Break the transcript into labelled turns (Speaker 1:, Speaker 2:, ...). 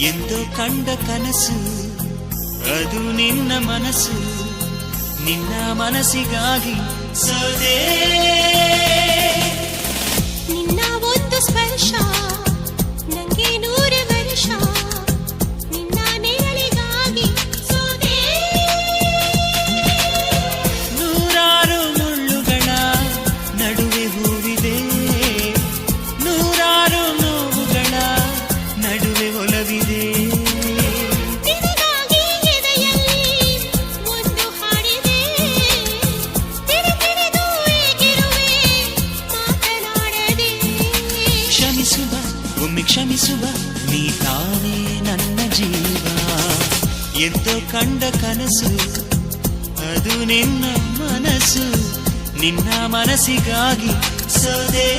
Speaker 1: ಎಂದೋ ಕಂಡ ಕನಸು ಅದು ನಿನ್ನ ಮನಸ್ಸು, ನಿನ್ನ ಮನಸ್ಸಿಗಾಗಿ ಸೋದೆ.
Speaker 2: ನಿನ್ನ ಒಂದು ಸ್ಪರ್ಶ ನಂಗೆ 100 ವರ್ಷ, ನಿನ್ನ ನೆರಳಿಗಾಗಿ ಸೋದೆ.
Speaker 1: ನೂರಾರು ಮುಳ್ಳುಗಳ ನಡುವೆ ಹೂವಿದೆ, ನೂರಾರು ನೋವುಗಳ ನಡುವೆ ಒಲವಿದೆ.
Speaker 2: ನಿನಗಾಗಿ ಎದೆಯಲ್ಲಿ ಒಂದು ಹಾಡಿದೆ, ತಿರುಗಿರಿದು ಏಗಿರುವೆ ಮಾತನಾಡದೆ.
Speaker 1: ಕ್ಷಮಿಸುವ ಒಮ್ಮೆ ಕ್ಷಮಿಸುವ, ನೀ ತಾನೇ ನನ್ನ ಜೀವ. ಎಂದೋ ಕಂಡ ಕನಸು ಅದು ನಿನ್ನ ಮನಸ್ಸು, ನಿನ್ನ ಮನಸ್ಸಿಗಾಗಿ ಸೋದೆ.